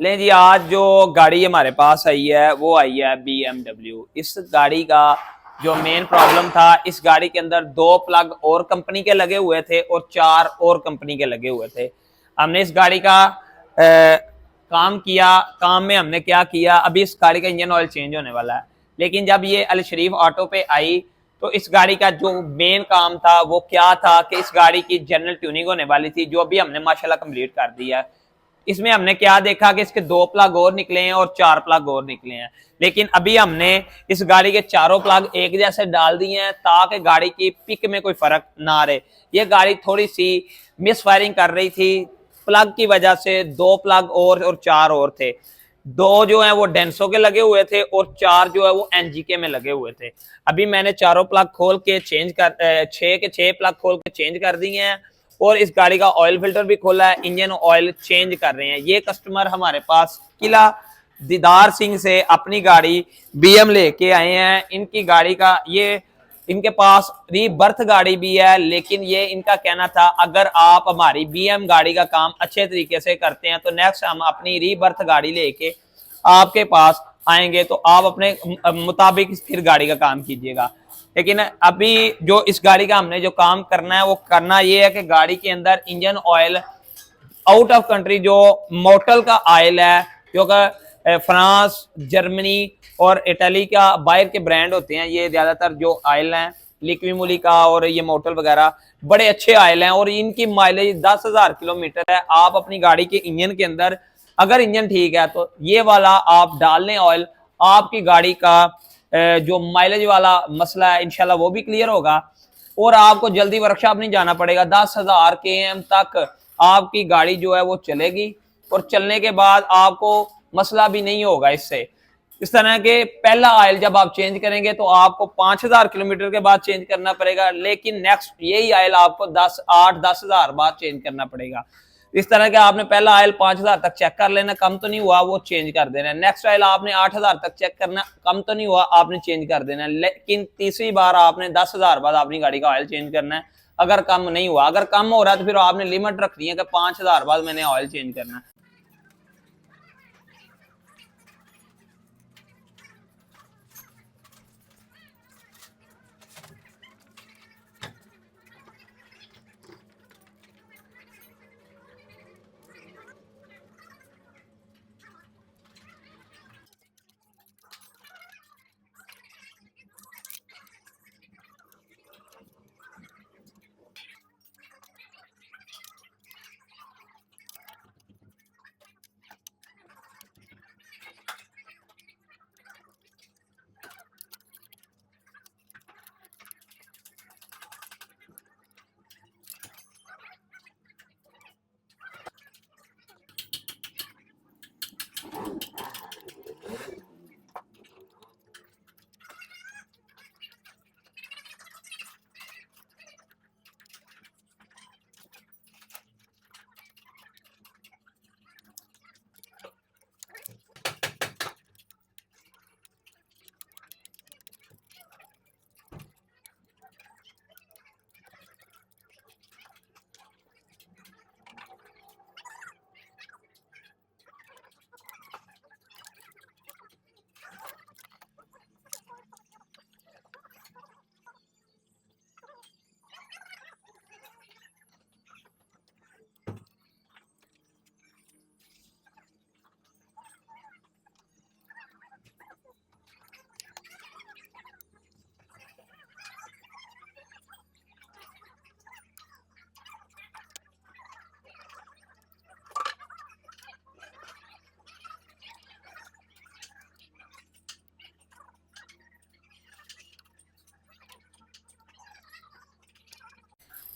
ले जी, आज जो गाड़ी हमारे पास आई है वो आई है BMW। इस गाड़ी का जो मेन प्रॉब्लम था, इस गाड़ी के अंदर 2 प्लग और कंपनी के लगे हुए थे और 4 और कंपनी के लगे हुए थे। हमने इस गाड़ी का काम किया। काम में हमने क्या किया, अभी इस गाड़ी का इंजन ऑयल चेंज होने वाला है। लेकिन जब ये अल शरीफ ऑटो पे आई तो इस गाड़ी का जो मेन काम था वो क्या था कि इस गाड़ी की जनरल ट्यूनिंग होने वाली थी, जो अभी हमने माशाल्लाह कंप्लीट कर दिया है। इसमें हमने क्या देखा कि इसके 2 प्लग और निकले हैं और 4 प्लग और निकले हैं। लेकिन अभी हमने इस गाड़ी के चारों प्लग एक जैसे डाल दिए हैं ताकि गाड़ी की पिक में कोई फर्क ना रहे। ये गाड़ी थोड़ी सी मिस फायरिंग कर रही थी, प्लग की वजह से 2 प्लग और 4 और थे। 2 जो है वो डेंसो के लगे हुए थे और 4 जो है वो एनजीके में लगे हुए थे। अभी मैंने चारों प्लग खोल के चेंज कर 6 के 6 प्लग खोल के चेंज कर दिए हैं और इस गाड़ी का ऑयल फिल्टर भी खोला है, इंजन ऑयल चेंज कर रहे हैं। ये कस्टमर हमारे पास किला दीदार सिंह से अपनी गाड़ी BM लेके आए हैं। इनकी गाड़ी का ये इनके पास रीबर्थ गाड़ी भी है, लेकिन ये इनका कहना था अगर आप हमारी BM गाड़ी का काम अच्छे तरीके से करते हैं तो नेक्स्ट हम अपनी रीबर्थ गाड़ी लेके आपके पास आएंगे तो आप अपने मुताबिक फिर गाड़ी का काम कीजिएगा। लेकिन अभी जो इस गाड़ी का हमने जो काम करना है वो करना ये है कि गाड़ी के अंदर engine oil out of country जो मोटल का ऑयल है, क्योंकि फ्रांस, जर्मनी और इटली का बाहर के ब्रांड होते हैं, ये ज्यादातर जो ऑयल हैं लिक्विमोली का और ये मोटल वगैरह बड़े अच्छे ऑयल हैं और इनकी माइलेज 10,000 किलोमीटर है। आप अपनी गाड़ी के इंजन के अंदर अगर इंजन ठीक है तो ये वाला आप डाल लें ऑयल, आपकी गाड़ी का जो माइलेज वाला मसला है इंशाल्लाह वो भी क्लियर होगा और आपको जल्दी वर्कशॉप नहीं जाना पड़ेगा। 10,000 km तक आपकी गाड़ी जो है वो चलेगी और चलने के बाद आपको मसला भी नहीं होगा इससे। इस तरह के पहला ऑयल जब आप चेंज करेंगे तो आपको 5,000 किलोमीटर के बाद चेंज करना पड़ेगा, लेकिन नेक्स्ट यही ऑयल आपको 8-10,000 बाद चेंज करना पड़ेगा। इस तरह के आपने पहला ऑयल 5,000 तक चेक कर लेना, कम तो नहीं हुआ वो चेंज कर देना। नेक्स्ट ऑयल आपने 8,000 तक चेक करना, कम तो नहीं हुआ आपने चेंज कर देना। लेकिन तीसरी बार आपने 10,000 बाद अपनी गाड़ी का ऑयल चेंज करना है। अगर कम नहीं हुआ, अगर कम हो रहा है तो फिर आपने लिमिट रखनी है कि 5,000 बाद मैंने ऑयल चेंज करना है।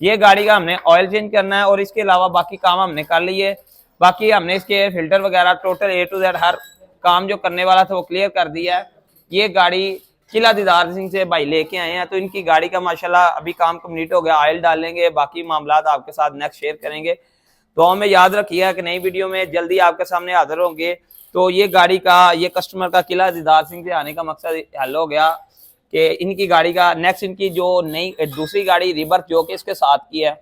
ये गाड़ी का हमने ऑयल चेंज करना है और इसके अलावा बाकी काम हमने कर लिए। बाकी हमने इसके फिल्टर वगैरह टोटल A to Z हर काम जो करने वाला था वो क्लियर कर दिया है। ये गाड़ी किला दीदार सिंह से भाई लेके आए हैं, तो इनकी गाड़ी का माशाल्लाह अभी काम कंप्लीट हो गया। ऑयल डालेंगे, बाकी मामला आपके साथ नेक्स्ट शेयर करेंगे। तो हमें याद रखिएगा कि नई वीडियो में जल्दी आपके सामने हाजिर होंगे। तो ये गाड़ी का, ये कस्टमर का किला दीदार सिंह से आने का मकसद हल हो गया कि इनकी गाड़ी का नेक्स्ट, इनकी जो नई दूसरी गाड़ी रिबर्थ जो कि इसके साथ की है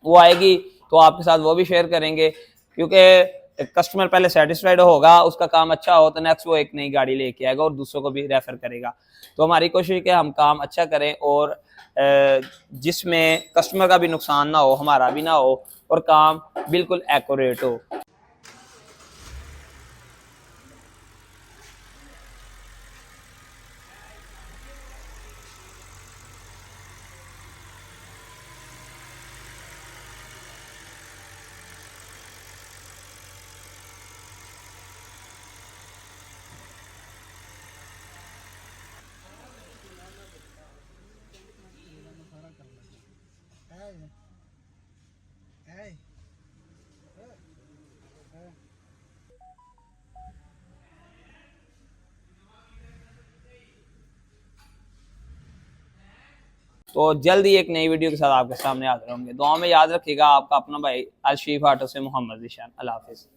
वो आएगी तो आपके साथ वो भी शेयर करेंगे। क्योंकि कस्टमर पहले सेटिस्फाइड होगा, उसका काम अच्छा हो तो नेक्स्ट वो एक नई गाड़ी लेके आएगा और दूसरों को भी रेफर करेगा। तो हमारी कोशिश है कि हम काम अच्छा करें और जिसमें कस्टमर का भी नुकसान ना हो, हमारा भी ना हो, और काम बिल्कुल एक्यूरेट हो। तो जल्द ही एक नई वीडियो के साथ आपके सामने हाजिर होंगे। दुआ में याद रखिएगा। आपका अपना भाई अलशीफ ऑटो से मोहम्मद ज़ीशान। अल्लाह हाफिज़।